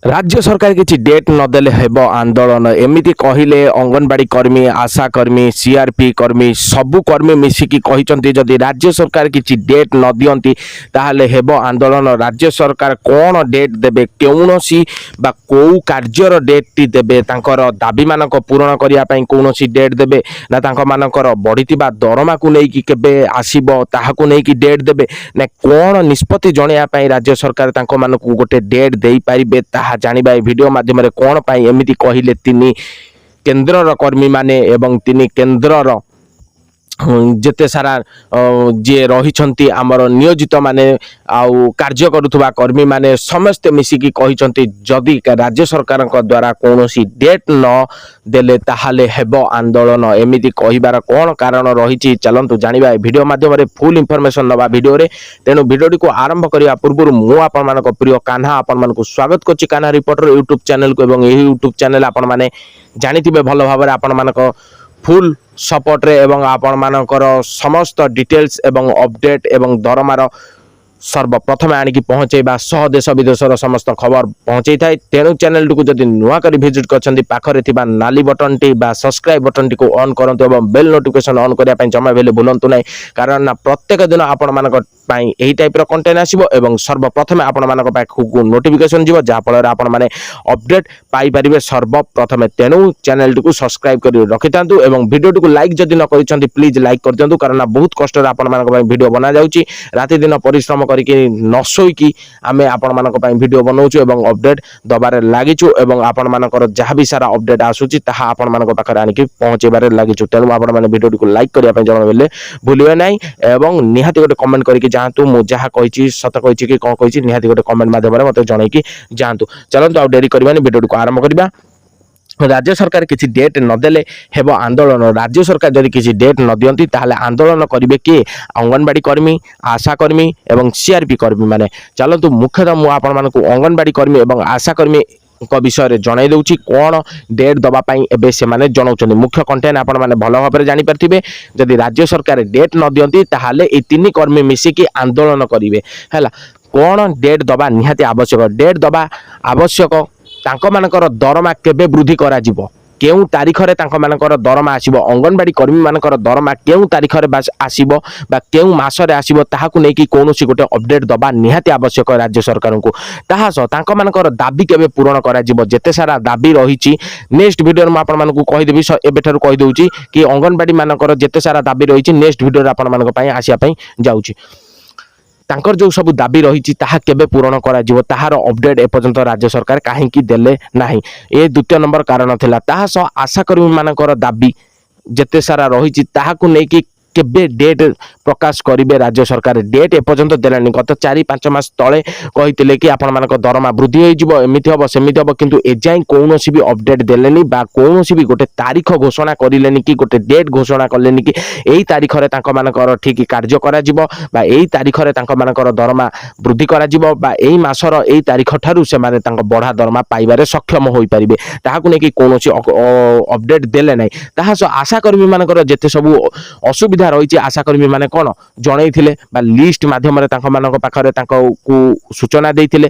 राज्य सरकार किसी डेट नदेले हेब आंदोलन एमती कहले अंगनवाड़ी कर्मी आशा कर्मी सीआरपी कर्मी सबु कर्मी मिसिकी कहते जदि राज्य सरकार किसी डेट न दियंती ताहले हेब आंदोलन। राज्य सरकार कौन डेट देबे कौनसी बा को कार्यर डेट टी देबे तांकर दाबी मानक पूरण करिया पई कौनसी डेट देबे ना तांकर मानकर बढ़ितिबा दरमा को नेकी केबे आसीबो ताहाकू नेकी डेट देबे ना कौन निष्पत्ति जणिया पई राज्य सरकार तांको मानकू गोटे डेट देई पारिबे ताहा जानिबा ए वीडियो माध्यम कौन पाई एमिति कहिले तिनी केंद्रर कर्मी माने एवं तिनी केंद्रर जेते सारा जे रही आमर नियोजित माने आउ कार्य करुवा कर्मी माने समस्ते मिसिकी कहिसंती जदि राज्य सरकार द्वारा कौनसी डेट न देले ताहाले हेबो आंदोलन एमिति कहिबार कौन कारण रही चलंतु जानिबा वीडियो माध्यम फुल इनफॉरमेशन नवा वीडियो रे। तेणु वीडियो को आरंभ करिया पूर्व मु आपण मानक प्रिय कान्हा आपण मानक स्वागत करछि कान्हा रिपोर्टर यूट्यूब चैनल को एवं एही यूट्यूब चैनल आपण माने जानिथिबे भलो भाबरे आपण मानक फुल सपोर्ट रे एवं आपण मानकर समस्त डिटेल्स एवं अपडेट एवं दरमार सर्वप्रथम आनिकी पहुँचेबा सह देश विदेशर समस्त खबर पहुँचे थाए। तेणु चैनल टी को जदि नुआ करी विजिट करछंती पाखरे थिबा नाली बटन टी बा सब्सक्राइब बटन टी को ऑन करंतु एवं बेल नोटिफिकेशन ऑन करिया पई जमा बेले भूलंतु नै कारण ना प्रत्येक दिन आपण मानक पई एही टाइप रो कंटेंट आसीबो एवं सर्वप्रथम आपण मानक पाखु नोटिफिकेशन जिवो जा फल आपण माने अपडेट पाई परिबे सर्वप्रथम। तेणु चैनल टी को सब्सक्राइब करी रखितांतु एवं वीडियो टी को लाइक जदि न करिसंती प्लीज लाइक कर दियंतु कारण ना बहुत कष्ट रे आपण मानक पई वीडियो बना जाउची राति दिन परिश्रम करके न सोईकी आमे आपण मानक पई वीडियो बनाउछु एवं अपडेट दबारे लागिछु एवं आपण मानकर जहाँ भी सारा अपडेट आसुची ताहा आपण मानक पाखरे आनिकी पहुँचेबारे लागिछु। तेणु आपण माने वीडियो को लाइक करिया पई जमा बेले भूलिबे नै एवं निहाती गोटे कमेंट करके जातु मु जहाँ कहिछि सत कहिछि कि कोन कहिछि निहाती गोटे कमेंट माध्यम रे मते जणाई कि जातु। चलंतु आ डेरी करबानी वीडियो को आरंभ करबा। राज्य सरकार किसी डेट नदेले हेब आंदोलन। राज्य सरकार जदि किसी डेट न दियंती ताहले आंदोलन करिवे के अंगनवाड़ी कर्मी आशा कर्मी एवं सीआरपी कर्मी माने। चलंतु मुख्यतः मु आपण मानकु अंगनवाड़ी कर्मी एवं आशा कर्मी विषय रे जणाई दउची कोन डेट दबा पई एबे से माने जणाउचनी मुख्य कंटेंट आपण माने भलो भाबरे जानि परथिबे। जदि राज्य सरकार डेट न दियंती ताहले ए तीन कर्मी मिसी कि आंदोलन करिवे हैला। कोन डेट दबा निहाती आवश्यक डेट दबा आवश्यक तांको मानकर दरमा केबे वृद्धि करा जिवो केउ तारीख रे तांको मानकर दरमा आसीबो अंगनवाड़ी कर्मी मानकर दरमा केउ तारीख रे आसीबो बा केउ मास रे आसीबो ताहाकु नै कि कोनोसी गोटे अपडेट दबा निहाती आवश्यक राज्य सरकार को। ताहा स तांको मानकर दाबी केबे पूर्ण करा जिवो जेते सारा दाबी रहिछि नेक्स्ट वीडियो रे आपण मानकु कहि देबी एबे थारु कहि दउची कि अंगनवाड़ी मानकर जेते सारा दाबी रहिछि नेक्स्ट वीडियो रे आपण मानक पई आसिया पई जाउची तांकर जो सब दाबी रही ताहा केबे पूरण करा जिवो ताहार अपडेट एपर्यंत राज्य सरकार काहेकि देले नाही ए द्वितीय नंबर कारण थिला। ताहा स आशा कर्मी मानकर दाबी जेते सारा रही ताहाकु नै कि केबे डेट प्रकाश करिवे राज्य सरकार डेट एपर्यंत देलानी गत 4-5 मास तले कहितिले कि आपण मानक दरमा वृद्धि होई जिवो एमिति हबो सेमिति हबो किंतु एजाई कोनोसी भी अपडेट देलेनी बा कोनोसी भी गोटे तारीख घोषणा करिलेनी कि गोटे डेट घोषणा करलेनी कि एई तारीख रे तांको मानकर ठीक कार्य करा जिवो बा एई तारीख रे तांको मानकर दरमा वृद्धि करा जिवो बा एई मासर एई तारीख ठारु से माने तांको बढा दरमा पाइबारे सक्षम होई परिबे ताहाकु नै कि कोनोसी अपडेट देले नै। ताहा स आशा कर्मी मानकर जेते सब असुविधा रही आशा कर्मी माने कौन जणई बा लिस्ट माध्यम पाखरे सूचना देइथिले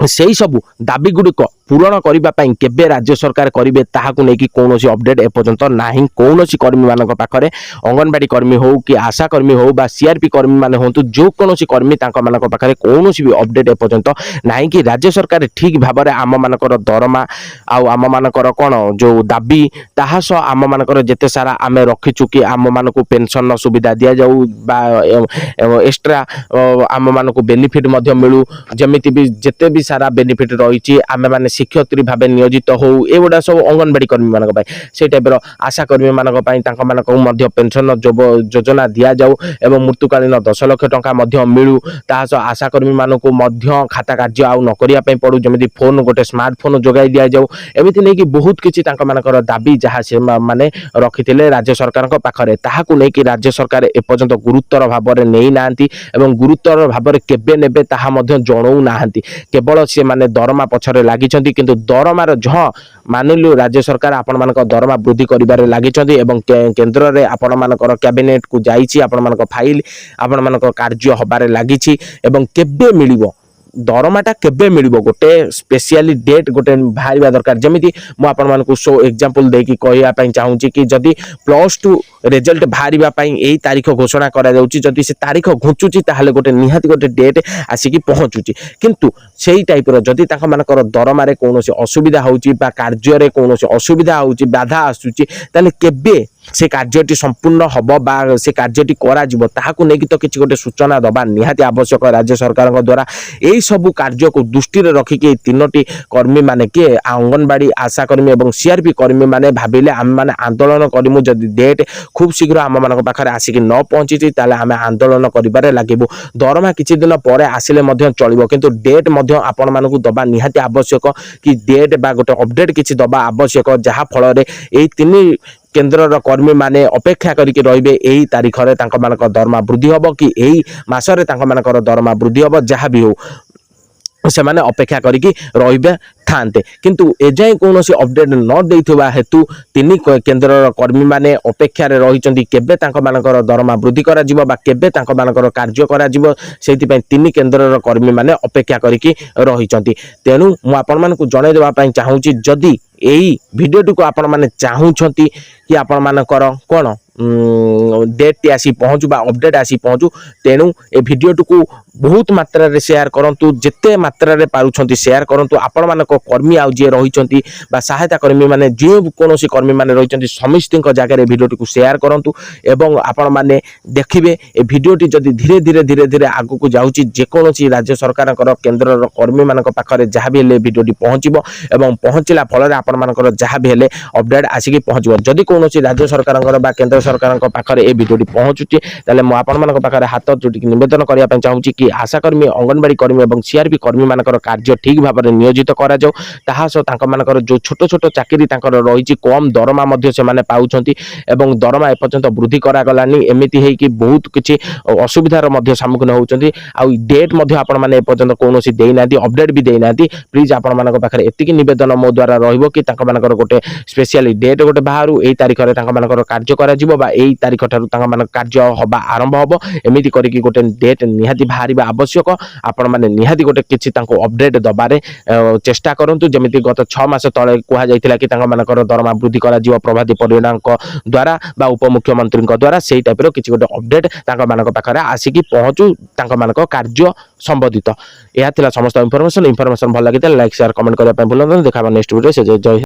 सेही सबु दाबी गुड़िक पूरण करने केबे राज्य सरकार करेंगे ताहाकु नेकी कोनोसी अपडेट एपर्यंत नाही। कोनोसी कर्मी मानक पाखरे अंगनवाड़ी कर्मी हो कि आशा कर्मी हो बा सीआरपी कर्मी माने होंतु जो कोनोसी कर्मी तांका मानक पाखरे कोनोसी भी अपडेट एपर्यंत नाही कि राज्य सरकार ठीक भाबरे आम मानकर दरमा आउ आम मानकर कोन जो दाबी ताहा स आम मानकर जेते सारा आमे रखिचु कि आम मानकु पेंशन सुविधा दिया जाऊ बा एक्स्ट्रा आम मानकु बेनिफिट मध्य मिलू जेमिति भी जेते भी सारा बेनिफिट रही आमे माने शिक्षयत्री भाव नियोजित हो एगुड़ा सब अंगनवाड़ी कर्मी मानक से टाइप आशा कर्मी मानक पेंशन योजना दि जाऊ एवं मृत्युकालीन 10 लाख टंका मिलू तास आशा कर्मी मानक खाता कार्य आउ न करिया पई पड़ू जमी फोन गोटे स्मार्टफोन जोगाई दि जाऊ एमती नहीं कि बहुत किसी दाबी जहाँ से माने रखिथिले राज्य सरकार पाखरे ताहाकु नै कि राज्य सरकार एपर्यंत गुरुतर भाव में नहीं नांती एवं गुरुतर भाव में केबे नेबे ताहा मध्य जणाऊ नाहांती केवल से माने दरमा पछरे लागिचंती किंतु दरमार जह मानिलु राज्य सरकार आपण मानक दरमा वृद्धि करिबारे लागिचंती एवं केंद्र रे आपण मानकर कैबिनेट को जाईची आपण मानक फाइल आपण मानक कार्य हबारे लागिची एवं केबे मिलिबो दरमाटा केबे मिलिबो गोटे स्पेशली डेट गोटे बाहर दरकार जमी मुझे आपण शो एग्जांपल देकी कहवाई चाहूँगी कि जदि +2 रिजल्ट बाहर यही तारीख घोषणा करा जाउची जदि से तारीख घुंचुची ताहले गोटे निहाती गोटे डेट आसिकी पहुँचुची किंतु सेही टाइप जदि तांका मानकर दरमारे कौनसी असुविधा होउची बा कार्य कौनसी असुविधा होउची बाधा आसुची ताले केबे से कार्यटी संपूर्ण हम बा से कार्यटी करा जिवो ताहाकु नेकी तो किछि गोटे सूचना दबा निहाती आवश्यक राज्य सरकार द्वारा यही सब कार्य को दृष्टि रखिकी तीनोटी कर्मी माने के अंगनवाड़ी आशा कर्मी और सीआरपी कर्मी माने भाविले आम माने आंदोलन करिमु जदि डेट खूब शीघ्र आम मान पाखे आसिक न पहुंची ताले आम आंदोलन करिबारे लागिबु दरमा किछि दिन पर आसिले मध्य चलिबो किंतु डेट मध्य आपण मानकु दबा निहाती आवश्यक कि डेट बा गोटे अपडेट किछि दबा आवश्यक जहा फल रे एई तीन केन्द्र कर्मी माने अपेक्षा करके रहिबे एही तारीख रे तांका मानक दरमा वृद्धि हबो कि एही मासरे तांका मानकर दरमा वृद्धि हबो जहा भी हो से माने अपेक्षा करिकी रहिबे थांते किंतु एजाए कौन अपडेट न देइथबा हेतु तीन केन्द्र कर्मी माने अपेक्षा रे रहिचंती केबे तांका मानकर दरमा वृद्धि करा जिवो बा केबे तांका मानकर कार्य करा जिवो सेति पय तीन केन्द्र कर्मी माने अपेक्षा करिकी रहिचंती तेनु मु आपण मानकु जणे देबा पय चाहूची जदी एही भिडियोटी को आपण माने चाहूछंती कि आपण मानकर कोन डेट आसी पहुँचू बा अपडेट आसी पहुँचू तेणु ए भिडियोटी को बहुत मात्रा रे शेयर करंतु जेते मात्रा रे पारुछंती शेयर करंतु आपण मानक कर्मी आउ जे रहिचंती बा सहायता कर्मी माने जे कोनोसी कर्मी माने रहिचंती समिस्तिक जगह रे भिडियोटी को शेयर करंतु एवं आपण माने देखिबे ए भिडियोटी जदी धीरे धीरे धीरे धीरे आगु को जाउची जे कोनोसी राज्य सरकार केन्द्र कर्मी मानक पाखरे जहा भी हेले भिडियोटी पहुँचबो एवं पहुँचला फल रे आपण मानकर जहा भी हेले अपडेट आसिकी पहुँचबो जदी कोनोसी राज्य सरकार बा केन्द्र सरकार पाखरे ए भिडियोटी पहुँचुची ताले मु आपण मानक पाखरे हाथ जोटिकी निवेदन करिया पय चाहूची कि आशाकर्मी अंगनवाड़ी कर्मी और सीआरपी कर्मी मानकर कार्य ठीक भाव में नियोजित करा जाऊ ताहा सह तांका मानकर जो छोट छोट चाकरी तांकर रहिची कम दरमा मध्य से माने पाउछंती एवं दरमा एपर्यंत वृद्धि करा गलानी एमिति हेई कि बहुत किछि असुविधार मध्य सम्मुखीन होउछंती आ डेट मध्य आपण माने एपर्यंत कोनोसी देई नांती अपडेट भी देई नांती प्लीज आपण मानक पाखरे एतिकी निवेदन मो द्वारा रहिबो कि तांका मानकर गोटे स्पेशली डेट गोटे बाहरु एई तारीख रे तांका मानकर कार्य करा जिवो बा एई तारीख ठारू तांका मानक कार्य हबा आरंभ हबो एमिति करिकि गोटे डेट निहाती बाहरिबा आवश्यक आपण माने निहाती गोटे किछि तांको अपडेट दबारे चेष्टा करंतु जेमिति गत 6 मास तळे कुहा जायतिला कि तांका मानकर दरमा वृद्धि करा जिवो प्रभाती परिणामक द्वारा बा उपमुख्यमंत्री द्वारा सेही टाइप रो किछि गोटे अपडेट तांका मानक पाखरे आसिकी पहुंचू तांका मानक कार्य संबंधित एहा थिला समस्त इन्फॉर्मेशन भल लागिता लाइक शेयर कमेंट करिया पय भूलंतु देखा नेक्स्ट वीडियो से जय